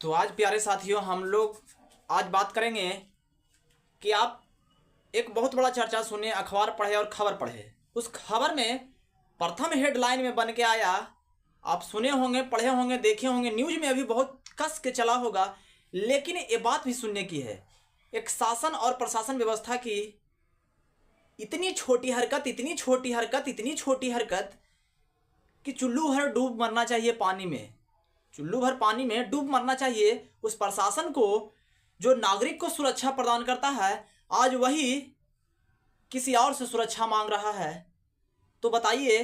तो आज प्यारे साथियों हम लोग आज बात करेंगे कि आप एक बहुत बड़ा चर्चा सुने, अखबार पढ़े और खबर पढ़े। उस खबर में प्रथम हेडलाइन में बन के आया, आप सुने होंगे, पढ़े होंगे, देखे होंगे, न्यूज में अभी बहुत कस के चला होगा, लेकिन ये बात भी सुनने की है। एक शासन और प्रशासन व्यवस्था की इतनी छोटी हरकत, इतनी छोटी हरकत, इतनी छोटी हरकत कि चुल्लू भर डूब मरना चाहिए पानी में, चुल्लू भर पानी में डूब मरना चाहिए। उस प्रशासन को जो नागरिक को सुरक्षा प्रदान करता है, आज वही किसी और से सुरक्षा मांग रहा है। तो बताइए,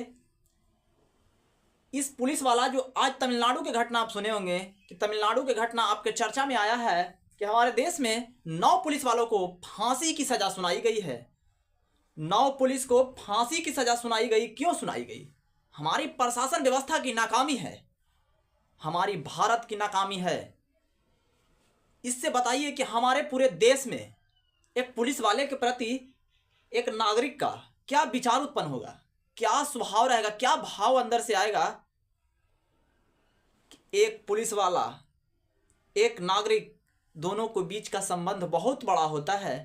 इस पुलिस वाला जो आज तमिलनाडु की घटना आप सुने होंगे कि तमिलनाडु की घटना आपके चर्चा में आया है कि हमारे देश में 9 पुलिस वालों को फांसी की सजा सुनाई गई है। 9 पुलिस को फांसी की सजा सुनाई गई। क्यों सुनाई गई? हमारी प्रशासन व्यवस्था की नाकामी है, हमारी भारत की नाकामी है। इससे बताइए कि हमारे पूरे देश में एक पुलिस वाले के प्रति एक नागरिक का क्या विचार उत्पन्न होगा, क्या स्वभाव रहेगा, क्या भाव अंदर से आएगा कि एक पुलिस वाला, एक नागरिक, दोनों के बीच का संबंध बहुत बड़ा होता है।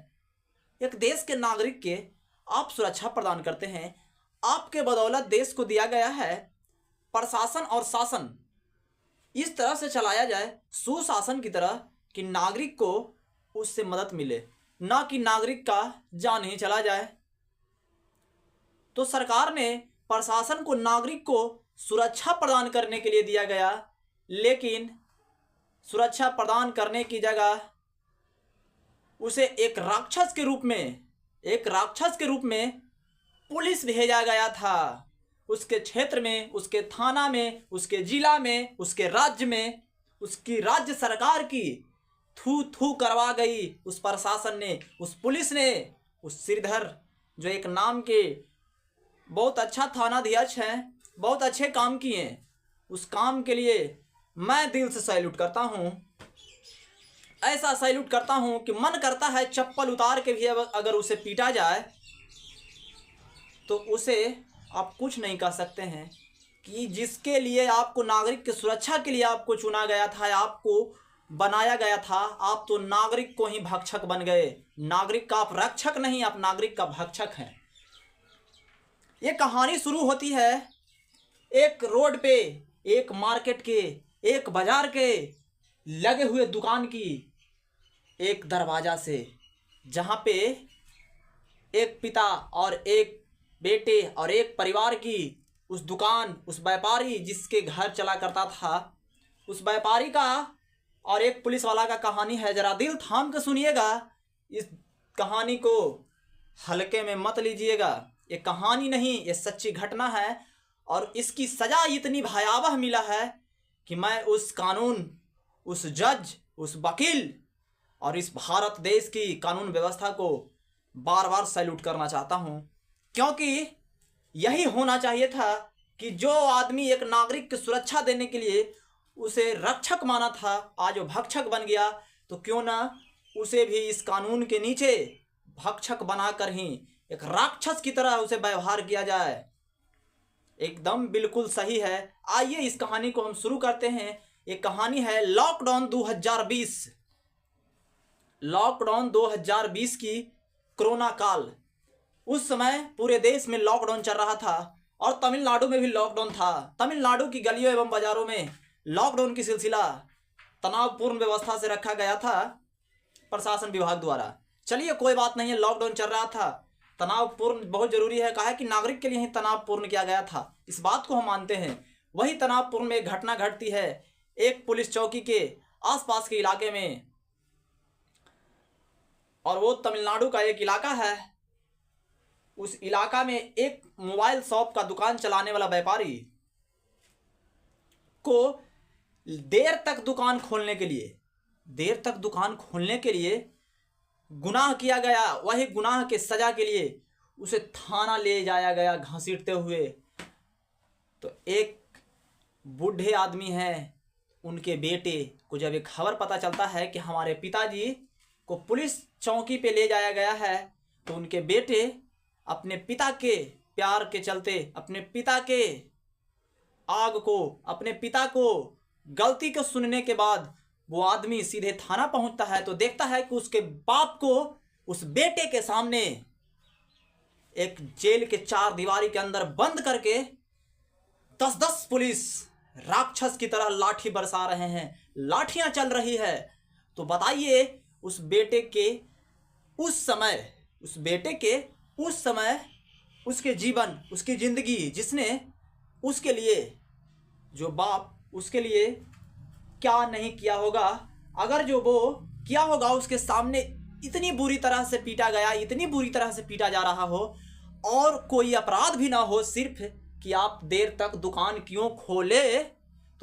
एक देश के नागरिक के आप सुरक्षा प्रदान करते हैं, आपके बदौलत देश को दिया गया है। प्रशासन और शासन इस तरह से चलाया जाए, सुशासन की तरह, कि नागरिक को उससे मदद मिले, ना कि नागरिक का जान ही चला जाए। तो सरकार ने प्रशासन को नागरिक को सुरक्षा प्रदान करने के लिए दिया गया, लेकिन सुरक्षा प्रदान करने की जगह उसे एक राक्षस के रूप में पुलिस भेजा गया था। उसके क्षेत्र में, उसके थाना में, उसके जिला में, उसके राज्य में, उसकी राज्य सरकार की थू थू करवा गई उस प्रशासन ने, उस पुलिस ने। उस श्रीधर जो एक नाम के बहुत अच्छा थानाध्यक्ष हैं, बहुत अच्छे काम किए, उस काम के लिए मैं दिल से सैल्यूट करता हूँ। ऐसा सैल्यूट करता हूँ कि मन करता है चप्पल उतार के भी अगर उसे पीटा जाए तो उसे आप कुछ नहीं कह सकते हैं कि जिसके लिए आपको, नागरिक की सुरक्षा के लिए आपको चुना गया था, आपको बनाया गया था, आप तो नागरिक को ही भक्षक बन गए। नागरिक का आप रक्षक नहीं, आप नागरिक का भक्षक हैं। ये कहानी शुरू होती है एक रोड पे, एक मार्केट के, एक बाजार के लगे हुए दुकान की एक दरवाजा से, जहाँ पे एक पिता और एक बेटे और एक परिवार की उस दुकान, उस व्यापारी जिसके घर चला करता था, उस व्यापारी का और एक पुलिस वाला का कहानी है। जरा दिल थाम के सुनिएगा, इस कहानी को हल्के में मत लीजिएगा। ये कहानी नहीं, ये सच्ची घटना है और इसकी सजा इतनी भयावह मिला है कि मैं उस कानून, उस जज, उस वकील और इस भारत देश की कानून व्यवस्था को बार बार सैल्यूट करना चाहता हूँ। क्योंकि यही होना चाहिए था कि जो आदमी एक नागरिक की सुरक्षा देने के लिए उसे रक्षक माना था, आज वो भक्षक बन गया। तो क्यों ना उसे भी इस कानून के नीचे भक्षक बनाकर ही एक राक्षस की तरह उसे व्यवहार किया जाए। एकदम बिल्कुल सही है। आइए इस कहानी को हम शुरू करते हैं। ये कहानी है लॉकडाउन 2020, लॉकडाउन 2020 की, कोरोना काल। उस समय पूरे देश में लॉकडाउन चल रहा था और तमिलनाडु में भी लॉकडाउन था। तमिलनाडु की गलियों एवं बाजारों में लॉकडाउन की सिलसिला तनावपूर्ण व्यवस्था से रखा गया था प्रशासन विभाग द्वारा। चलिए कोई बात नहीं है, लॉकडाउन चल रहा था, तनावपूर्ण बहुत जरूरी है, कहा है कि नागरिक के लिए ही तनावपूर्ण किया गया था, इस बात को हम मानते हैं। वही तनावपूर्ण में एक घटना घटती है एक पुलिस चौकी के आसपास के इलाके में, और वो तमिलनाडु का एक इलाका है। उस इलाका में एक मोबाइल शॉप का दुकान चलाने वाला व्यापारी को देर तक दुकान खोलने के लिए गुनाह किया गया। वही गुनाह के सजा के लिए उसे थाना ले जाया गया घसीटते हुए। तो एक बूढ़े आदमी हैं, उनके बेटे को जब एक खबर पता चलता है कि हमारे पिताजी को पुलिस चौकी पे ले जाया गया है, तो उनके बेटे अपने पिता के प्यार के चलते, अपने पिता के आग को, अपने पिता को गलती को सुनने के बाद वो आदमी सीधे थाना पहुंचता है तो देखता है कि उसके बाप को उस बेटे के सामने एक जेल के चार दीवारी के अंदर बंद करके 10-10 पुलिस राक्षस की तरह लाठी बरसा रहे हैं, लाठियां चल रही है। तो बताइए उस बेटे के उस समय उसके जीवन, उसकी जिंदगी, जिसने उसके लिए, जो बाप उसके लिए क्या नहीं किया होगा। अगर जो वो किया होगा उसके सामने इतनी बुरी तरह से पीटा गया, इतनी बुरी तरह से पीटा जा रहा हो और कोई अपराध भी ना हो, सिर्फ कि आप देर तक दुकान क्यों खोले,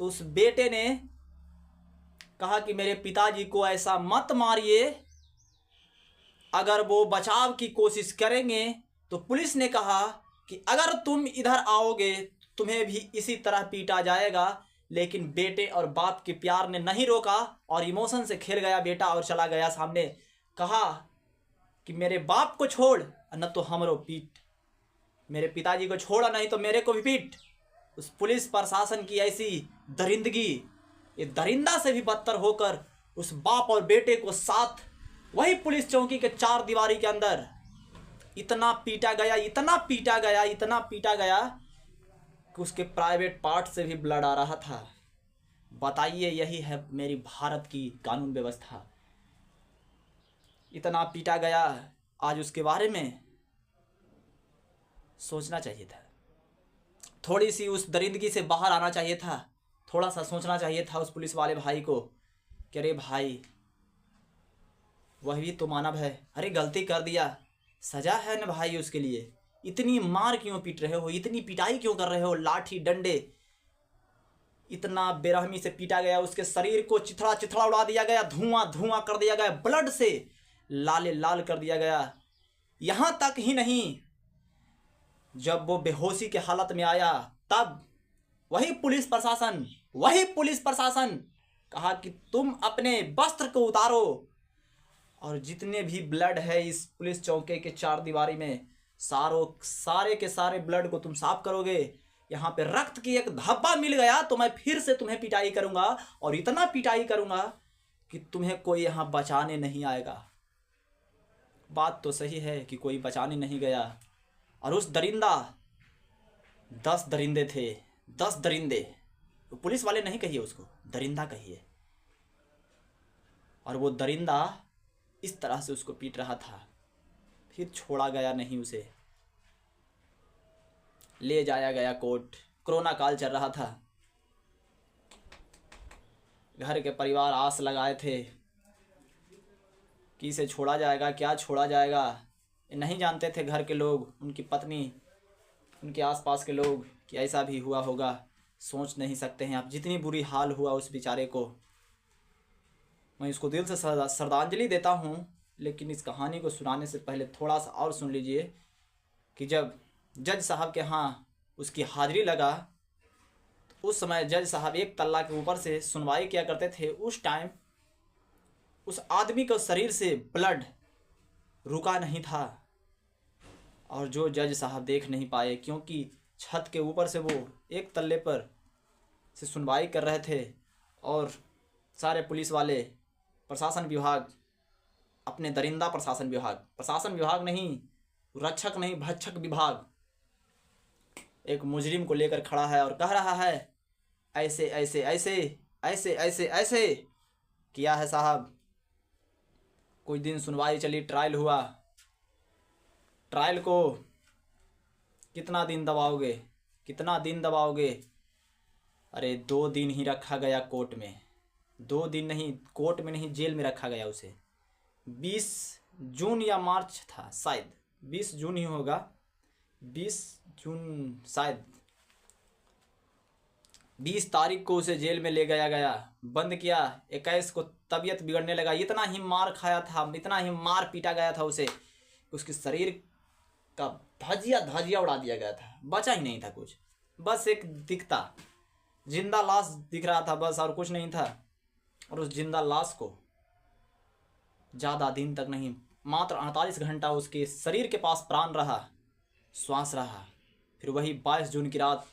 तो उस बेटे ने कहा कि मेरे पिताजी को ऐसा मत मारिए, अगर वो बचाव की कोशिश करेंगे। तो पुलिस ने कहा कि अगर तुम इधर आओगे तुम्हें भी इसी तरह पीटा जाएगा। लेकिन बेटे और बाप के प्यार ने नहीं रोका और इमोशन से खेल गया बेटा और चला गया सामने। कहा कि मेरे बाप को छोड़ न तो हमरो पीट, मेरे पिताजी को छोड़ा नहीं तो मेरे को भी पीट। उस पुलिस प्रशासन की ऐसी दरिंदगी, ये दरिंदा से भी बदतर होकर उस बाप और बेटे को साथ वही पुलिस चौकी के चार दीवारी के अंदर इतना पीटा गया, इतना पीटा गया, इतना पीटा गया कि उसके प्राइवेट पार्ट से भी ब्लड आ रहा था। बताइए, यही है मेरी भारत की कानून व्यवस्था। इतना पीटा गया, आज उसके बारे में सोचना चाहिए था, थोड़ी सी उस दरिंदगी से बाहर आना चाहिए था, थोड़ा सा सोचना चाहिए था उस पुलिस वाले भाई को कि अरे भाई वह भी तो मानव है, अरे गलती कर दिया, सजा है ना भाई उसके लिए, इतनी मार क्यों पीट रहे हो, इतनी पिटाई क्यों कर रहे हो, लाठी डंडे, इतना बेरहमी से पीटा गया, उसके शरीर को चिथड़ा चिथड़ा उड़ा दिया गया, धुआं धुआं कर दिया गया, ब्लड से लाल लाल कर दिया गया। यहाँ तक ही नहीं, जब वो बेहोशी के हालत में आया तब वही पुलिस प्रशासन कहा कि तुम अपने वस्त्र को उतारो और जितने भी ब्लड है इस पुलिस चौके के चार दीवारी में, सारे के सारे ब्लड को तुम साफ करोगे। यहाँ पे रक्त की एक धब्बा मिल गया तो मैं फिर से तुम्हें पिटाई करूंगा और इतना पिटाई करूंगा कि तुम्हें कोई यहाँ बचाने नहीं आएगा। बात तो सही है कि कोई बचाने नहीं गया। और उस दरिंदा, 10 दरिंदे थे, 10 दरिंदे, तो पुलिस वाले नहीं कहिए उसको, दरिंदा कहिए। और वो दरिंदा इस तरह से उसको पीट रहा था, फिर छोड़ा गया नहीं, उसे ले जाया गया कोर्ट। कोरोना काल चल रहा था, घर के परिवार आस लगाए थे कि इसे छोड़ा जाएगा, क्या छोड़ा जाएगा, नहीं जानते थे घर के लोग, उनकी पत्नी, उनके आसपास के लोग कि ऐसा भी हुआ होगा। सोच नहीं सकते हैं आप जितनी बुरी हाल हुआ उस बेचारे को। मैं इसको दिल से श्रद्धांजलि देता हूँ, लेकिन इस कहानी को सुनाने से पहले थोड़ा सा और सुन लीजिए कि जब जज साहब के यहाँ उसकी हाजिरी लगा, तो उस समय जज साहब एक तल्ला के ऊपर से सुनवाई किया करते थे। उस टाइम उस आदमी के शरीर से ब्लड रुका नहीं था और जो जज साहब देख नहीं पाए, क्योंकि छत के ऊपर से वो एक तल्ले पर से सुनवाई कर रहे थे और सारे पुलिस वाले, प्रशासन विभाग, अपने दरिंदा प्रशासन विभाग नहीं, रक्षक नहीं, भक्षक विभाग एक मुजरिम को लेकर खड़ा है और कह रहा है ऐसे ऐसे ऐसे ऐसे ऐसे ऐसे किया है साहब। कुछ दिन सुनवाई चली, ट्रायल हुआ, ट्रायल को कितना दिन दबाओगे, अरे 2 दिन ही रखा गया कोर्ट में, 2 दिन नहीं, कोर्ट में नहीं, जेल में रखा गया उसे। 20 जून या मार्च था शायद, 20 जून ही होगा, 20 जून शायद, 20 तारीख को उसे जेल में ले गया, बंद किया। 21 को तबीयत बिगड़ने लगा, इतना ही मार खाया था, इतना ही मार पीटा गया था उसे, उसके शरीर का धजिया उड़ा दिया गया था, बचा ही नहीं था कुछ, बस एक दिखता जिंदा लाश दिख रहा था बस, और कुछ नहीं था। और उस जिंदा लाश को ज़्यादा दिन तक नहीं, मात्र 48 घंटा उसके शरीर के पास प्राण रहा, श्वास रहा। फिर वही 22 जून की रात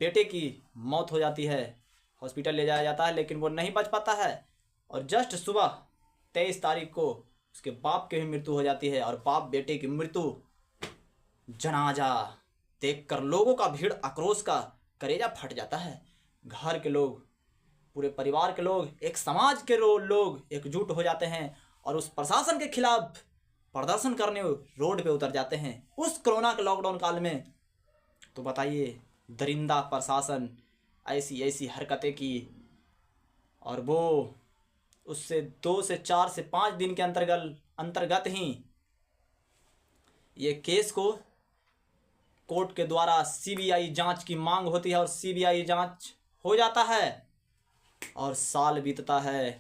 बेटे की मौत हो जाती है, हॉस्पिटल ले जाया जाता है, लेकिन वो नहीं बच पाता है। और जस्ट सुबह 23 तारीख को उसके बाप की भी मृत्यु हो जाती है और बाप बेटे की मृत्यु। जनाजा देखकर लोगों का भीड़ आक्रोश का कलेजा फट जाता है। घर के लोग, पूरे परिवार के लोग, एक समाज के लोग एकजुट हो जाते हैं और उस प्रशासन के खिलाफ प्रदर्शन करने रोड पे उतर जाते हैं उस कोरोना के लॉकडाउन काल में। तो बताइए, दरिंदा प्रशासन ऐसी ऐसी हरकतें की और वो उससे 2 से 4 से 5 दिन के अंतर्गत ही ये केस को कोर्ट के द्वारा सीबीआई जांच की मांग होती है और सीबीआई जांच हो जाता है और साल बीतता है।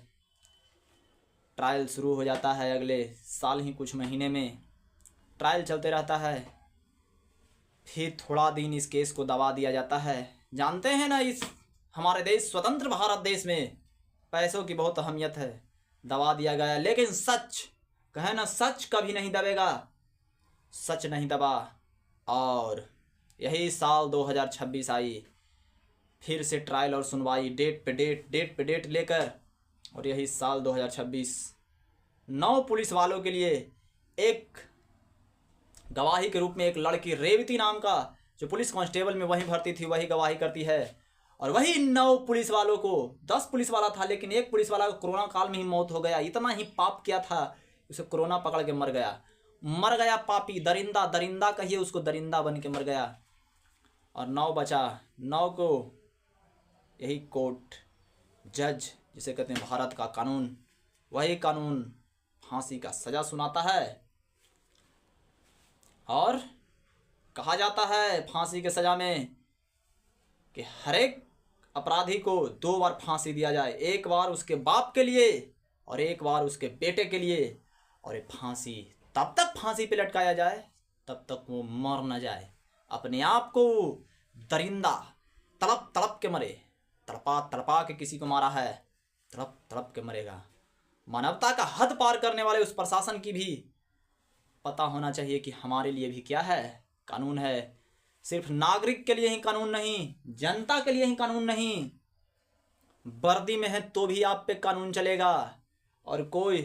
ट्रायल शुरू हो जाता है अगले साल ही कुछ महीने में। ट्रायल चलते रहता है, फिर थोड़ा दिन इस केस को दबा दिया जाता है। जानते हैं ना, इस हमारे देश स्वतंत्र भारत देश में पैसों की बहुत अहमियत है। दबा दिया गया, लेकिन सच कहे ना, सच कभी नहीं दबेगा। सच नहीं दबा और यही साल 2026 आई, फिर से ट्रायल और सुनवाई डेट पे डेट लेकर। और यही साल 2026 9 पुलिस वालों के लिए एक गवाही के रूप में एक लड़की रेवती नाम का, जो पुलिस कांस्टेबल में वहीं भर्ती थी, वही गवाही करती है। और वही 9 पुलिस वालों को, 10 पुलिस वाला था लेकिन एक पुलिस वाला को कोरोना काल में ही मौत हो गया। इतना ही पाप किया था, उसे कोरोना पकड़ के मर गया पापी। दरिंदा कहिए उसको, दरिंदा बन के मर गया। और 9 बचा, 9 को यही कोर्ट जज, जिसे कहते हैं भारत का कानून, वही कानून फांसी का सजा सुनाता है। और कहा जाता है फांसी के सजा में कि हर एक अपराधी को 2 बार फांसी दिया जाए, एक बार उसके बाप के लिए और एक बार उसके बेटे के लिए। और ये फांसी तब तक फांसी पे लटकाया जाए तब तक वो मर न जाए, अपने आप को दरिंदा तड़प तड़प के मरे। तड़पा के किसी को मारा है, तड़प तड़प के मरेगा। मानवता का हद पार करने वाले उस प्रशासन की भी पता होना चाहिए कि हमारे लिए भी क्या है कानून है। सिर्फ नागरिक के लिए ही कानून नहीं, जनता के लिए ही कानून नहीं। वर्दी में है तो भी आप पे कानून चलेगा, और कोई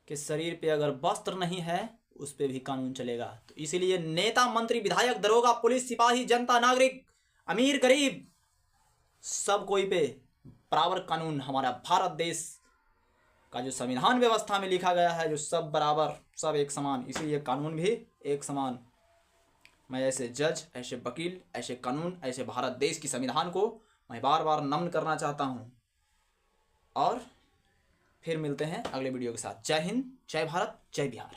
के शरीर पे अगर वस्त्र नहीं है उस पे भी कानून चलेगा। तो इसीलिए नेता, मंत्री, विधायक, दरोगा, पुलिस, सिपाही, जनता, नागरिक, अमीर, गरीब, सब कोई पे बराबर कानून। हमारा भारत देश का जो संविधान व्यवस्था में लिखा गया है, जो सब बराबर, सब एक समान, इसीलिए कानून भी एक समान। मैं ऐसे जज, ऐसे वकील, ऐसे कानून, ऐसे भारत देश की संविधान को मैं बार बार नमन करना चाहता हूँ। और फिर मिलते हैं अगले वीडियो के साथ। जय हिंद, जय भारत, जय बिहार।